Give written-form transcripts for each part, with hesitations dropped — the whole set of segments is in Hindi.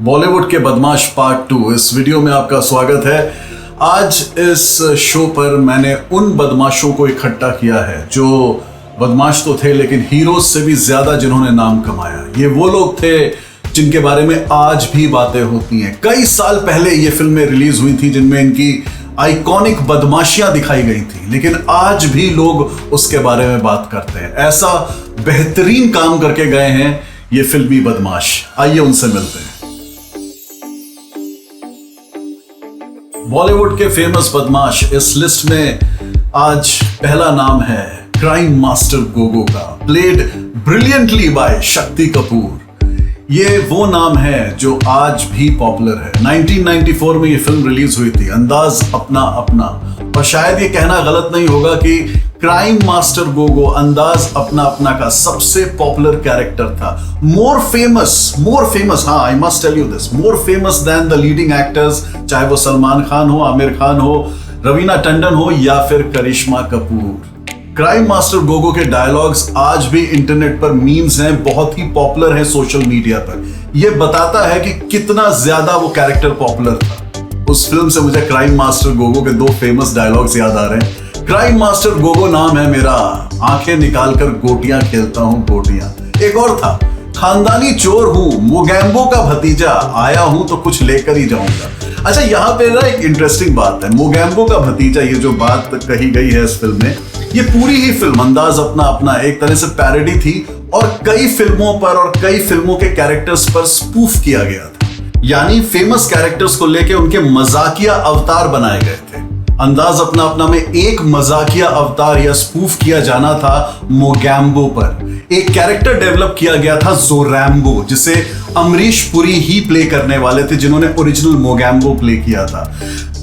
बॉलीवुड के बदमाश पार्ट 2 इस वीडियो में आपका स्वागत है। आज इस शो पर मैंने उन बदमाशों को इकट्ठा किया है जो बदमाश तो थे लेकिन हीरोज से भी ज्यादा जिन्होंने नाम कमाया। ये वो लोग थे जिनके बारे में आज भी बातें होती हैं। कई साल पहले ये फिल्में रिलीज हुई थी जिनमें इनकी आइकॉनिक बदमाशियां दिखाई गई थी, लेकिन आज भी लोग उसके बारे में बात करते हैं। ऐसा बेहतरीन काम करके गए हैं ये फिल्मी बदमाश। आइए उनसे मिलते हैं। बॉलीवुड के फेमस बदमाश इस लिस्ट में आज पहला नाम है क्राइम मास्टर गोगो का, played brilliantly bye Shakti Kapoor. ये वो नाम है जो आज भी पॉपुलर है। 1994 में ये फिल्म रिलीज हुई थी, अंदाज अपना अपना। और शायद ये कहना गलत नहीं होगा कि क्राइम मास्टर गोगो अंदाज अपना अपना का सबसे पॉपुलर कैरेक्टर था। मोर फेमस, हाँ, I must tell you this, more famous than the leading actors, चाहे वो सलमान खान हो, आमिर खान हो, रवीना टंडन हो या फिर करिश्मा कपूर। क्राइम मास्टर गोगो के डायलॉग्स आज भी इंटरनेट पर मीम्स हैं, बहुत ही पॉपुलर हैं सोशल मीडिया पर। यह बताता है कि कितना ज्यादा वो कैरेक्टर पॉपुलर था। उस फिल्म से मुझे क्राइम मास्टर गोगो के दो फेमस डायलॉग्स याद आ रहे हैं। क्राइम मास्टर गोगो नाम है मेरा, आंखें निकालकर गोटियां खेलता हूं गोटियां। एक और था, खानदानी चोर हूं, मोगैम्बो का भतीजा, आया हूं तो कुछ लेकर ही जाऊंगा। अच्छा, यहां पे ना एक इंटरेस्टिंग बात है, मोगैम्बो का भतीजा, ये जो बात कही गई है इस फिल्म में, ये पूरी ही फिल्म अंदाज अपना अपना एक तरह से पैरोडी थी और कई फिल्मों पर और कई फिल्मों के कैरेक्टर्स पर स्पूफ किया गया था। यानी फेमस कैरेक्टर्स को लेके उनके मजाकिया अवतार बनाए गए थे। अंदाज अपना अपना में एक मजाकिया अवतार या स्पूफ किया जाना था मोगैम्बो पर। एक कैरेक्टर डेवलप किया गया था जोरैम्बो, जिसे अमरीश पुरी ही प्ले करने वाले थे जिन्होंने ओरिजिनल मोगैम्बो प्ले किया था।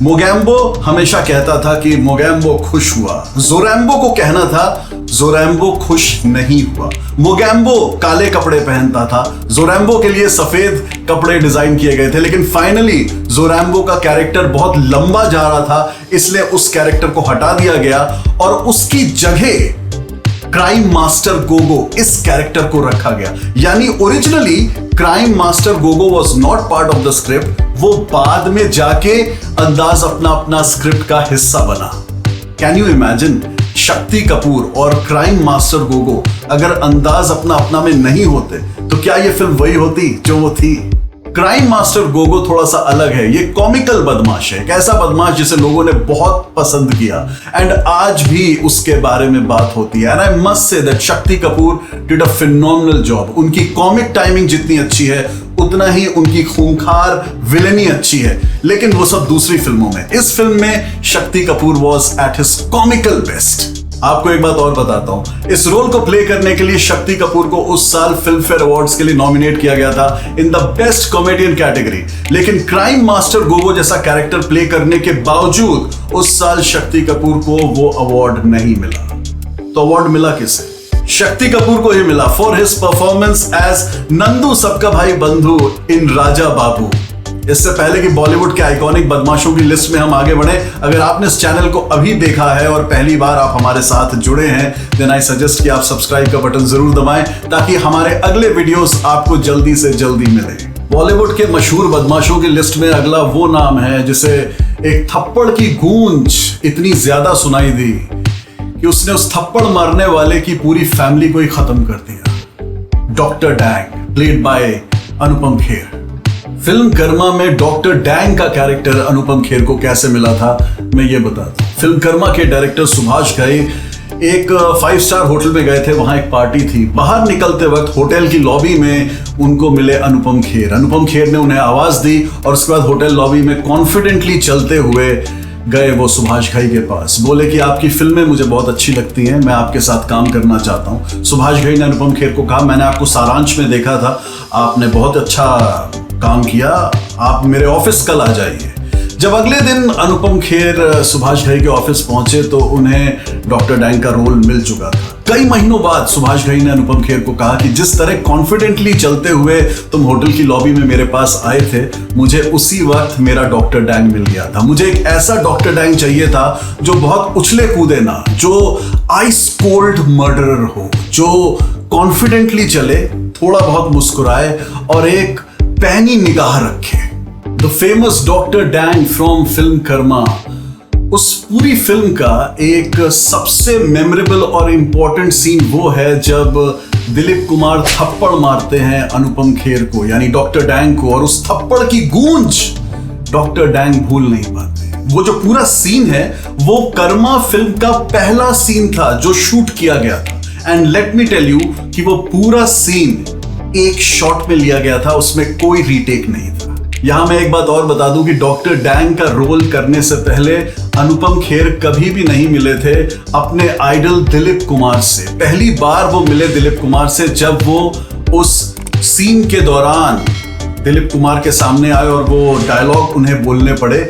मोगैम्बो हमेशा कहता था कि मोगैम्बो खुश हुआ, जोरैम्बो को कहना था जोरैम्बो खुश नहीं हुआ। मोगैम्बो काले कपड़े पहनता था, जोरैम्बो के लिए सफेद कपड़े डिजाइन किए गए थे, लेकिन फाइनली जोरैम्बो का कैरेक्टर बहुत लंबा जा रहा था, इसलिए उस कैरेक्टर को हटा दिया गया और उसकी जगह क्राइम मास्टर गोगो इस कैरेक्टर को रखा गया। यानी originally crime master Gogo was not part of the script, वो बाद में जाके अंदाज अपना अपना स्क्रिप्ट का हिस्सा बना। Can you imagine, Shakti Kapoor और क्राइम मास्टर गोगो अगर अंदाज अपना अपना में नहीं होते तो क्या ये फिल्म वही होती जो वो थी? क्राइम मास्टर गोगो थोड़ा सा अलग है। ये कॉमिकल बदमाश है, एक ऐसा बदमाश जिसे लोगों ने बहुत पसंद किया एंड आज भी उसके बारे में बात होती है। And I must say that Shakti Kapoor did a phenomenal job. उनकी कॉमिक टाइमिंग जितनी अच्छी है उतना ही उनकी खूंखार विलेनी अच्छी है, लेकिन वो सब दूसरी फिल्मों में। इस फिल्म में Shakti Kapoor was at his comical best. आपको एक बात और बताता हूं, इस रोल को प्ले करने के लिए शक्ति कपूर को उस साल फिल्म फेयर अवार्ड्स के लिए नॉमिनेट किया गया था in the best comedian category, लेकिन क्राइम मास्टर गोगो जैसा कैरेक्टर प्ले करने के बावजूद उस साल शक्ति कपूर को वो अवार्ड नहीं मिला। तो अवार्ड मिला किसे? शक्ति कपूर को ही मिला for his performance as Nandu सबका भाई बंधु इन राजा बाबू। इससे पहले कि बॉलीवुड के आइकॉनिक बदमाशों की लिस्ट में हम आगे बढ़े, अगर आपने इस चैनल को अभी देखा है और पहली बार आप हमारे साथ जुड़े हैं, देन आई सजेस्ट कि आप सब्सक्राइब का बटन जरूर दबाएं ताकि हमारे अगले वीडियोस आपको जल्दी से जल्दी मिले। बॉलीवुड के मशहूर बदमाशों की लिस्ट में अगला वो नाम है जिसे एक थप्पड़ की गूंज इतनी ज्यादा सुनाई दी कि उसने उस थप्पड़ मारने वाले की पूरी फैमिली को ही खत्म कर दिया। Doctor dang, played by Anupam Kher. Film Karma में डॉक्टर डैंग का कैरेक्टर अनुपम खेर को कैसे मिला था मैं ये बताता हूं। फिल्म कर्मा के डायरेक्टर सुभाष घई एक 5 स्टार होटल में गए थे, वहां एक पार्टी थी। बाहर निकलते वक्त होटल की लॉबी में उनको मिले अनुपम खेर। अनुपम खेर ने उन्हें आवाज दी और उसके बाद होटल लॉबी में कॉन्फिडेंटली चलते हुए गए वो सुभाष घई के पास। बोले कि आपकी फिल्में मुझे बहुत अच्छी लगती हैं, मैं आपके साथ काम करना चाहता हूं। सुभाष घई ने अनुपम खेर को कहा, मैंने आपको सारांश में देखा था, आपने बहुत अच्छा काम किया, आप मेरे ऑफिस कल आ जाइए। जब अगले दिन अनुपम खेर सुभाष घई के ऑफिस पहुंचे तो उन्हें डॉक्टर डैंग का रोल मिल चुका था। कई महीनों बाद सुभाष घई ने अनुपम खेर को कहा कि जिस तरह कॉन्फिडेंटली चलते हुए तुम होटल की लॉबी में मेरे पास आए थे, मुझे उसी वक्त मेरा डॉक्टर डैंग मिल गया था। मुझे एक ऐसा डॉक्टर डैंग चाहिए था जो बहुत उछले कूदे ना, जो आइस कोल्ड मर्डरर हो, जो कॉन्फिडेंटली चले, थोड़ा बहुत मुस्कुराए और एक पैनी निगाह रखे। The famous doctor dang from film Karma, उस पूरी फिल्म का एक सबसे मेमोरेबल और इंपॉर्टेंट सीन वो है जब दिलीप कुमार थप्पड़ मारते हैं अनुपम खेर को, यानी डॉक्टर डैंग को, और उस थप्पड़ की गूंज डॉक्टर डैंग भूल नहीं पाते। वो जो पूरा सीन है वो कर्मा फिल्म का पहला सीन था जो शूट किया गया था। And let me tell you कि वो पूरा सीन एक शॉट में लिया गया था, उसमें कोई रीटेक नहीं था। यहां मैं एक बात और बता दूं कि डॉक्टर डैंग का रोल करने से पहले अनुपम खेर कभी भी नहीं मिले थे अपने आइडल दिलीप कुमार से। पहली बार वो मिले दिलीप कुमार से जब वो उस सीन के दौरान दिलीप कुमार के सामने आए और वो डायलॉग उन्हें बोलने पड़े।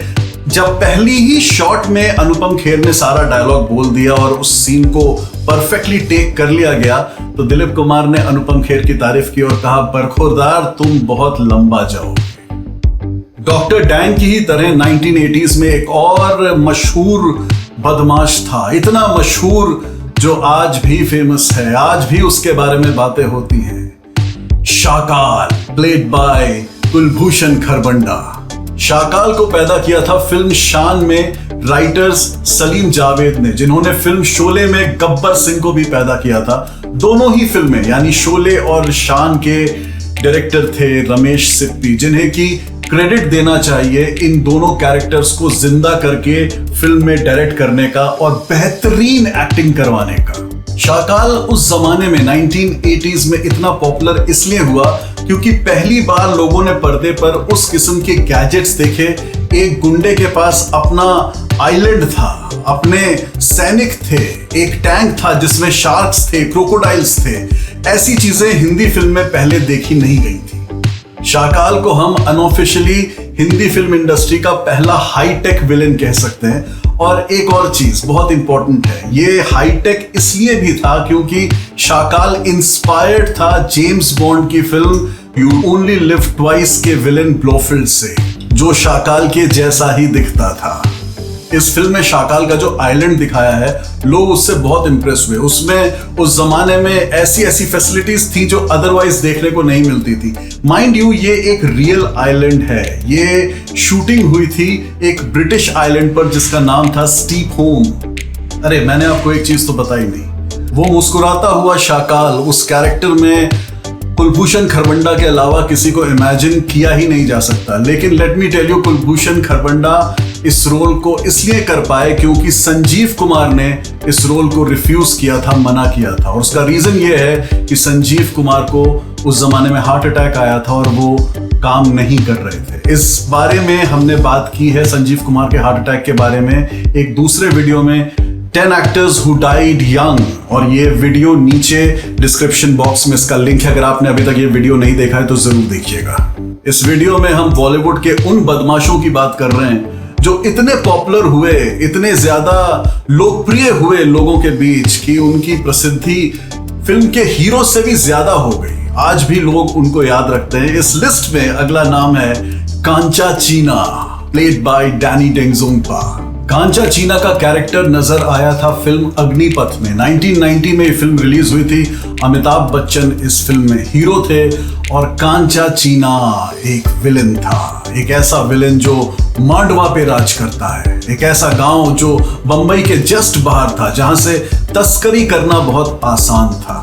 जब पहली ही शॉट में अनुपम खेर ने सारा डायलॉग बोल दिया और उस सीन को परफेक्टली टेक कर लिया गया, तो दिलीप कुमार ने अनुपम खेर की तारीफ की और कहा, बरखुरदार तुम बहुत लंबा जाओगे। डॉक्टर डैंग की ही तरह 1980s में एक और मशहूर बदमाश था, इतना मशहूर जो आज भी फेमस है, आज भी उसके बारे में बातें होती हैं। Shakaal, played by Kulbhushan Kharbanda. शाकाल को पैदा किया था फिल्म शान में राइटर्स सलीम जावेद ने, जिन्होंने फिल्म शोले में गब्बर सिंह को भी पैदा किया था। दोनों ही फिल्में यानी शोले और शान के डायरेक्टर थे रमेश सिप्पी, जिन्हें की क्रेडिट देना चाहिए इन दोनों कैरेक्टर्स को जिंदा करके फिल्म में डायरेक्ट करने का और बेहतरीन एक्टिंग करवाने का। शाकाल उस जमाने में 1980s में इतना पॉपुलर इसलिए हुआ क्योंकि पहली बार लोगों ने पर्दे पर उस किस्म के गैजेट्स देखे। एक गुंडे के पास अपना आइलैंड था, अपने सैनिक थे, एक टैंक था जिसमें शार्क्स थे, क्रोकोडाइल्स थे। ऐसी चीजें हिंदी फिल्म में पहले देखी नहीं गई थी। शाकाल को हम अनऑफिशियली हिंदी फिल्म इंडस्ट्री का पहला हाईटेक विलेन कह सकते हैं। और एक और चीज बहुत इंपॉर्टेंट है, ये हाईटेक इसलिए भी था क्योंकि शाकाल इंस्पायर्ड था जेम्स बॉन्ड की film you only live twice के विलेन ब्लोफील्ड से, जो शाकाल के जैसा ही दिखता था। इस फिल्म में शाकाल का जो आइलैंड दिखाया है, लोग उससे बहुत इंप्रेस हुए। उसमें उस जमाने में ऐसी ऐसी फैसिलिटीज थी जो अदरवाइज देखने को नहीं मिलती थी। माइंड यू, ये एक रियल आइलैंड है। ये शूटिंग हुई थी एक ब्रिटिश आइलैंड पर जिसका नाम था स्टीप होम। अरे मैंने आपको एक चीज तो बताई नहीं, वो मुस्कुराता हुआ शाकाल उस कैरेक्टर में कुलभूषण खरबंदा के अलावा किसी को इमेजिन किया ही नहीं जा सकता। लेकिन let me tell you, Kulbhushan Kharbanda इस रोल को इसलिए कर पाए क्योंकि संजीव कुमार ने इस रोल को रिफ्यूज किया था, मना किया था। और उसका रीजन ये है कि संजीव कुमार को उस जमाने में हार्ट अटैक आया था और वो काम नहीं कर रहे थे। इस बारे में हमने बात की है संजीव कुमार के हार्ट अटैक के बारे में एक दूसरे वीडियो में, 10 एक्टर्स हु डाइड यंग, और ये वीडियो नीचे डिस्क्रिप्शन बॉक्स में इसका लिंक है। अगर आपने अभी तक ये वीडियो नहीं देखा है तो जरूर देखिएगा। इस वीडियो में हम बॉलीवुड के उन बदमाशों की बात कर रहे हैं जो इतने पॉपुलर हुए, इतने ज्यादा लोकप्रिय हुए लोगों के बीच कि उनकी प्रसिद्धि फिल्म के हीरो से भी ज्यादा हो गई। आज भी लोग उनको याद रखते हैं। इस लिस्ट में अगला नाम है कांचा चीना, प्लेड बाय डैनी डेंगजोंगपा। कांचा चीना का कैरेक्टर नजर आया था फिल्म अग्निपथ में। 1990 में ये फिल्म रिलीज हुई थी। अमिताभ बच्चन इस फिल्म में हीरो थे और कांचा चीना एक विलेन था, एक ऐसा विलेन जो मांडवा पे राज करता है, एक ऐसा गांव जो बंबई के जस्ट बाहर था जहां से तस्करी करना बहुत आसान था।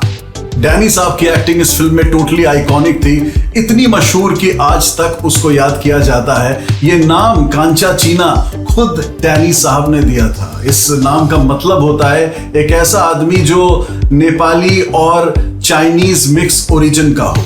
डैनी साहब की एक्टिंग इस फिल्म में टोटली आइकॉनिक थी, इतनी मशहूर कि आज तक उसको याद किया जाता है। ये नाम कांचा चीना खुद डैनी साहब ने दिया था। इस नाम का मतलब होता है एक ऐसा आदमी जो नेपाली और चाइनीज मिक्स ओरिजिन का हो।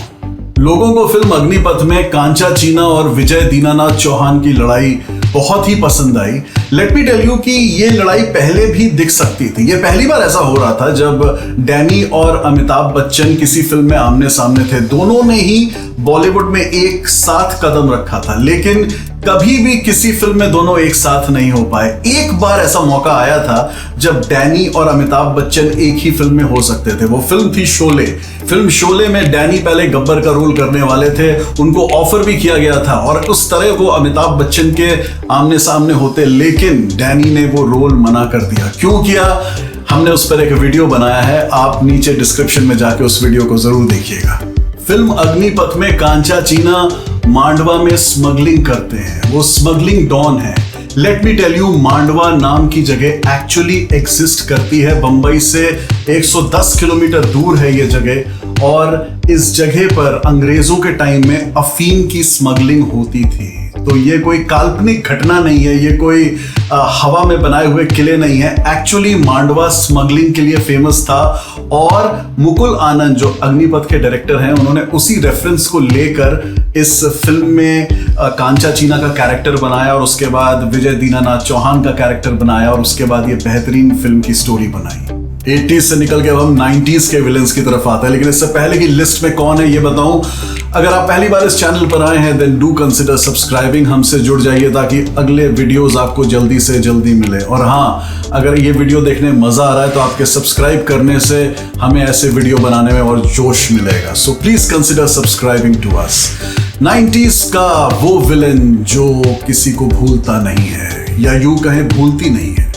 लोगों को फिल्म अग्निपथ में कांचा चीना और विजय दीनानाथ चौहान की लड़ाई बहुत ही पसंद आई। लेट मी टेल यू कि ये लड़ाई पहले भी दिख सकती थी। ये पहली बार ऐसा हो रहा था जब डैनी और अमिताभ बच्चन किसी फिल्म में आमने सामने थे। दोनों ने ही बॉलीवुड में एक साथ कदम रखा था, लेकिन कभी भी किसी फिल्म में दोनों एक साथ नहीं हो पाए। एक बार ऐसा मौका आया था जब डैनी और अमिताभ बच्चन एक ही फिल्म में हो सकते थे। वो फिल्म थी शोले। फिल्म शोले में डैनी पहले गब्बर का रोल करने वाले थे, उनको ऑफर भी किया गया था और उस तरह वो अमिताभ बच्चन के आमने सामने होते, लेकिन डैनी ने वो रोल मना कर दिया। क्यों किया, हमने उस पर एक वीडियो बनाया है, आप नीचे डिस्क्रिप्शन में जाके उस वीडियो को जरूर देखिएगा। फिल्म अग्निपथ में कांचा चीना मांडवा में स्मगलिंग करते हैं, वो स्मगलिंग डॉन है। Let me tell you, Mandwa नाम की जगह एक्चुअली एग्जिस्ट करती है। बंबई से 110 किलोमीटर दूर है ये जगह, और इस जगह पर अंग्रेजों के टाइम में अफीम की स्मगलिंग होती थी। तो ये कोई काल्पनिक घटना नहीं है, ये कोई हवा में बनाए हुए किले नहीं है। एक्चुअली मांडवा स्मगलिंग के लिए फेमस था, और मुकुल आनंद जो अग्निपथ के डायरेक्टर हैं, उन्होंने उसी रेफरेंस को लेकर इस फिल्म में कांचा चीना का कैरेक्टर बनाया, और उसके बाद विजय दीनानाथ चौहान का कैरेक्टर बनाया, और उसके बाद ये बेहतरीन फिल्म की स्टोरी बनाई। 80s से निकल के अब हम 90s के विलेंस की तरफ आते हैं, लेकिन इससे पहले की लिस्ट में कौन है ये बताऊं। अगर आप पहली बार इस चैनल पर आए हैं, देन डू कंसिडर सब्सक्राइबिंग, हमसे जुड़ जाइए ताकि अगले वीडियोस आपको जल्दी से जल्दी मिले। और हाँ, अगर ये वीडियो देखने में मजा आ रहा है तो आपके सब्सक्राइब करने से हमें ऐसे वीडियो बनाने में और जोश मिलेगा। So please consider subscribing to us. 90s का वो विलेन जो किसी को भूलता नहीं है, या यूं कहें भूलती नहीं है,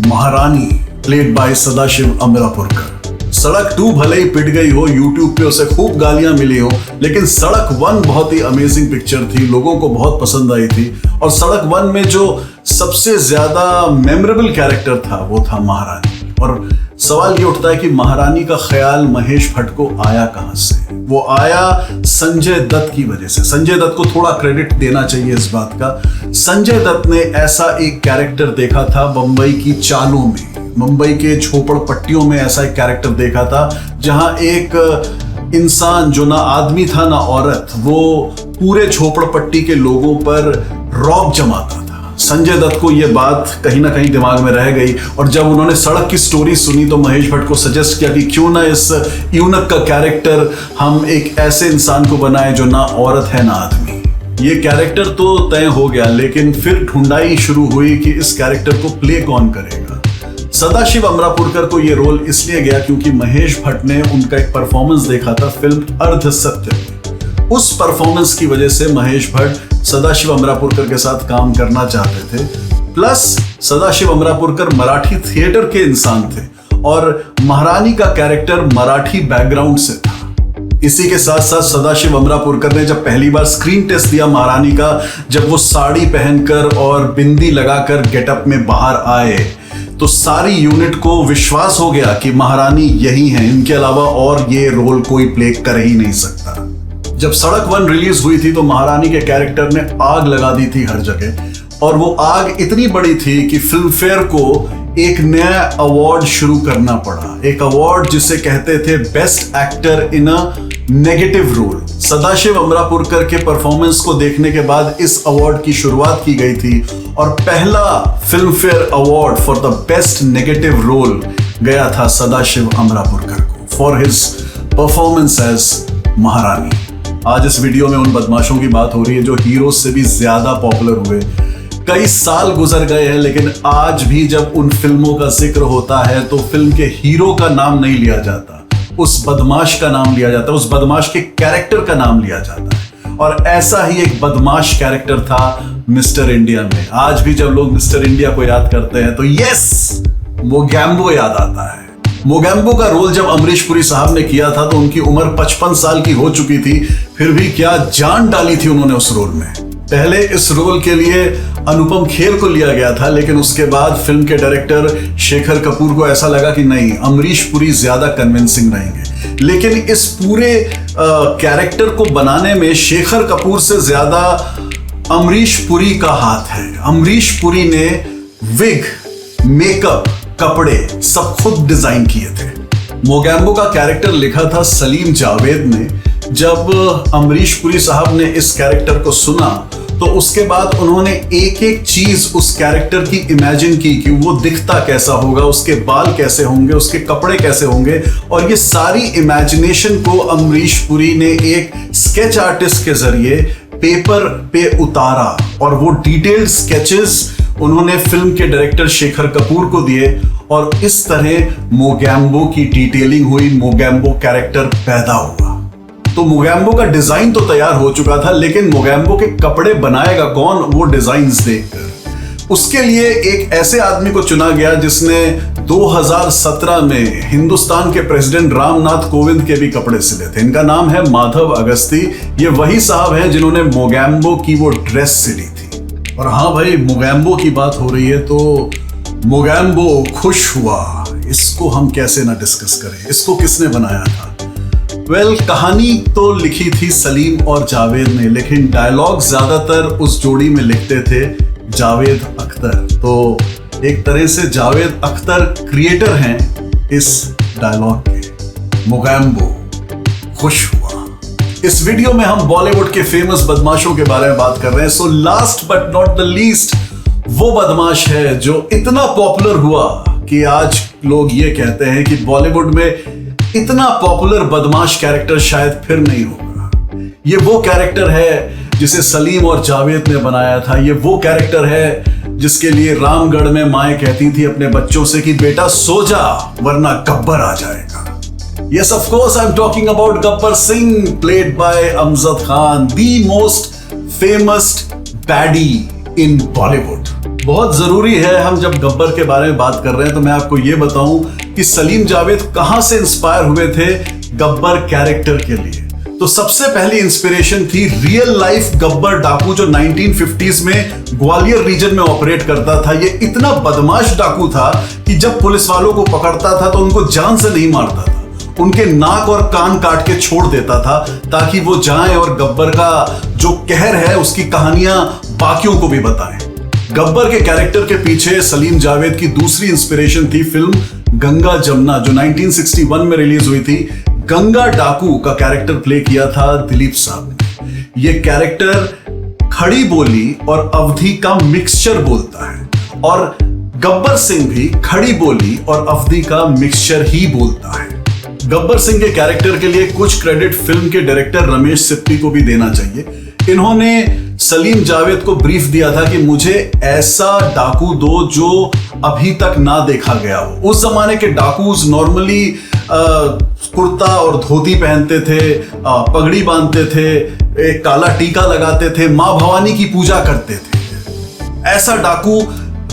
महारानी, प्लेड बाय सदाशिव अमरापुरकर। सड़क 2 भले ही पिट गई हो, यूट्यूब पे उसे खूब गालियां मिली हो, लेकिन सड़क 1 बहुत ही अमेजिंग पिक्चर थी, लोगों को बहुत पसंद आई थी। और सड़क 1 में जो सबसे ज्यादा मेमोरेबल कैरेक्टर था वो था महारानी। और सवाल ये उठता है कि महारानी का ख्याल महेश भट्ट को आया कहां से? वो आया संजय दत्त की वजह से। संजय दत्त को थोड़ा क्रेडिट देना चाहिए इस बात का। संजय दत्त ने ऐसा एक कैरेक्टर देखा था बंबई की चालों में, मुंबई के झोपड़पट्टियों में ऐसा एक कैरेक्टर देखा था, जहां एक इंसान जो ना आदमी था ना औरत, वो पूरे झोपड़पट्टी के लोगों पर रौब जमाता था। संजय दत्त को यह बात कहीं ना कहीं दिमाग में रह गई, और जब उन्होंने सड़क की स्टोरी सुनी तो महेश भट्ट को सजेस्ट किया कि क्यों ना इस यूनक का कैरेक्टर हम एक ऐसे इंसान को बनाए जो ना औरत है ना आदमी। ये कैरेक्टर तो तय हो गया, लेकिन फिर ढूंढाई शुरू हुई कि इस कैरेक्टर को प्ले कौन करेगा। सदाशिव अमरापुरकर को यह रोल इसलिए गया क्योंकि महेश भट्ट ने उनका एक परफॉर्मेंस देखा था फिल्म अर्ध सत्य में। उस परफॉर्मेंस की वजह से महेश भट्ट सदाशिव अमरापुरकर के साथ काम करना चाहते थे। प्लस सदाशिव अमरापुरकर मराठी थिएटर के इंसान थे, और महारानी का कैरेक्टर मराठी बैकग्राउंड से था। इसी के साथ साथ सदाशिव अमरापुरकर ने जब पहली बार स्क्रीन टेस्ट दिया महारानी का, जब वो साड़ी पहनकर और बिंदी लगाकर गेटअप में बाहर आए, तो सारी यूनिट को विश्वास हो गया कि महारानी यही हैं, इनके अलावा और ये रोल कोई प्ले कर ही नहीं सकता। जब सड़क 1 रिलीज हुई थी तो महारानी के कैरेक्टर ने आग लगा दी थी हर जगह, और वो आग इतनी बड़ी थी कि फिल्म फेयर को एक नया अवार्ड शुरू करना पड़ा। एक अवार्ड जिसे कहते थे best actor in a negative role. Sadashiv Amrapurkar के परफॉर्मेंस को देखने के बाद इस अवार्ड की शुरुआत की गई थी, और पहला Filmfare award for the best negative role गया था सदाशिव अमरापुरकर को फॉर हिज परफॉर्मेंस एज महारानी। आज इस वीडियो में उन बदमाशों की बात हो रही है जो हीरो से भी ज्यादा पॉपुलर हुए। कई साल गुजर गए हैं, लेकिन आज भी जब उन फिल्मों का जिक्र होता है तो फिल्म के हीरो का नाम नहीं लिया जाता, उस बदमाश का नाम लिया जाता है, उस बदमाश के कैरेक्टर का नाम लिया जाता है। और ऐसा ही एक बदमाश कैरेक्टर था मिस्टर इंडिया में। आज भी जब लोग मिस्टर इंडिया को याद करते हैं तो यस, मोगैम्बो याद आता है। मोगैम्बो का रोल जब अमरीश पुरी साहब ने किया था तो उनकी उम्र 55 साल की हो चुकी थी, फिर भी क्या जान डाली थी उन्होंने उस रोल में। पहले इस रोल के लिए अनुपम खेर को लिया गया था, लेकिन उसके बाद फिल्म के डायरेक्टर शेखर कपूर को ऐसा लगा कि नहीं, अमरीश पुरी ज्यादा कन्विंसिंग रहेंगे। लेकिन इस पूरे कैरेक्टर को बनाने में शेखर कपूर से ज्यादा अमरीश पुरी का हाथ है। अमरीश पुरी ने विग, मेकअप, कपड़े सब खुद डिजाइन किए थे। मोगैम्बो का कैरेक्टर लिखा था सलीम जावेद ने। जब अमरीश पुरी साहब ने इस कैरेक्टर को सुना तो उसके बाद उन्होंने एक एक चीज उस कैरेक्टर की इमेजिन की कि वो दिखता कैसा होगा, उसके बाल कैसे होंगे, उसके कपड़े कैसे होंगे, और ये सारी इमेजिनेशन को अमरीश पुरी ने एक स्केच आर्टिस्ट के जरिए पेपर पे उतारा, और वो डिटेल्ड स्केचेस उन्होंने फिल्म के डायरेक्टर शेखर कपूर को दिए, और इस तरह मोगैम्बो की डिटेलिंग हुई, मोगैम्बो कैरेक्टर पैदा हुआ। तो मोगैम्बो का डिजाइन तो तैयार हो चुका था, लेकिन मोगैम्बो के कपड़े बनाएगा कौन, वो डिजाइन्स देखकर उसके लिए एक ऐसे आदमी को चुना गया जिसने 2017 में हिंदुस्तान के प्रेसिडेंट रामनाथ कोविंद के भी कपड़े सिले थे। इनका नाम है माधव अगस्ती। ये वही साहब हैं जिन्होंने मोगैम्बो की वो ड्रेस सिली थी। और हाँ भाई, मोगैम्बो की बात हो रही है तो मोगैम्बो खुश हुआ, इसको हम कैसे ना डिस्कस करें। इसको किसने बनाया था? कहानी तो लिखी थी सलीम और जावेद ने, लेकिन डायलॉग ज्यादातर उस जोड़ी में लिखते थे जावेद अख्तर। तो एक तरह से जावेद अख्तर क्रिएटर हैं इस डायलॉग के। मोगैम्बो खुश हुआ। इस वीडियो में हम बॉलीवुड के फेमस बदमाशों के बारे में बात कर रहे हैं। So last but not the least, वो बदमाश है जो इतना पॉपुलर हुआ कि आज लोग ये कहते हैं कि बॉलीवुड में इतना पॉपुलर बदमाश कैरेक्टर शायद फिर नहीं होगा। ये वो कैरेक्टर है जिसे सलीम और जावेद ने बनाया था। ये वो कैरेक्टर है जिसके लिए रामगढ़ में माएं कहती थी अपने बच्चों से कि बेटा सो जा वरना गब्बर आ जाएगा। Yes, of course I am talking about Gabbar Singh, played by Amjad Khan, the most famous baddie in Bollywood. बहुत जरूरी है, हम जब गब्बर के बारे में बात कर रहे हैं तो मैं आपको यह बताऊं कि सलीम जावेद कहां से इंस्पायर हुए थे गब्बर कैरेक्टर के लिए। तो सबसे पहली इंस्पिरेशन थी रियल लाइफ गब्बर डाकू जो 1950s में ग्वालियर रीजन में ऑपरेट करता था। ये इतना बदमाश डाकू था कि जब पुलिस वालों को पकड़ता था तो उनको जान से नहीं मारता था, उनके नाक और कान काट के छोड़ देता था ताकि वो जाएं और गब्बर का जो कहर है उसकी कहानियां बाकियों को भी बताएं। गब्बर के कैरेक्टर के पीछे सलीम जावेद की दूसरी इंस्पिरेशन थी फिल्म गंगा जमुना जो 1961 में रिलीज हुई थी। गंगा डाकू का कैरेक्टर प्ले किया था दिलीप साहब ने। यह कैरेक्टर खड़ी बोली और अवधी का मिक्सचर बोलता है और गब्बर सिंह भी खड़ी बोली और अवधी का मिक्सचर ही बोलता है। गब्बर सिंह के कैरेक्टर के लिए कुछ क्रेडिट फिल्म के डायरेक्टर रमेश सिप्पी को भी देना चाहिए। इन्होंने सलीम जावेद को ब्रीफ दिया था कि मुझे ऐसा डाकू दो जो अभी तक ना देखा गया हो। उस जमाने के डाकूज नॉर्मली कुर्ता और धोती पहनते थे, पगड़ी बांधते थे, एक काला टीका लगाते थे, मां भवानी की पूजा करते थे। ऐसा डाकू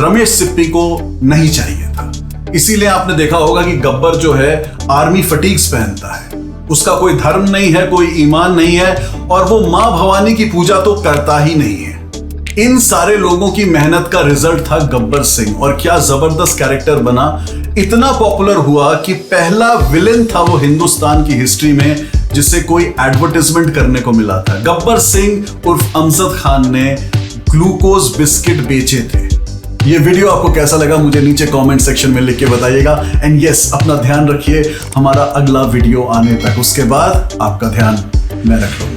रमेश सिप्पी को नहीं चाहिए था। इसीलिए आपने देखा होगा कि गब्बर जो है आर्मी फटीग्स पहनता है, उसका कोई धर्म नहीं है, कोई ईमान नहीं है और वो मां भवानी की पूजा तो करता ही नहीं है। इन सारे लोगों की मेहनत का रिजल्ट था गब्बर सिंह और क्या जबरदस्त कैरेक्टर बना। इतना पॉपुलर हुआ कि पहला विलेन था वो हिंदुस्तान की हिस्ट्री में जिससे कोई एडवर्टाइजमेंट करने को मिला था। गब्बर सिंह उर्फ अमजद खान ने ग्लूकोज बिस्किट बेचे थे। ये वीडियो आपको कैसा लगा मुझे नीचे कमेंट सेक्शन में लिख के बताइएगा। एंड यस, अपना ध्यान रखिए हमारा अगला वीडियो आने तक। उसके बाद आपका ध्यान मैं रख लूंगा।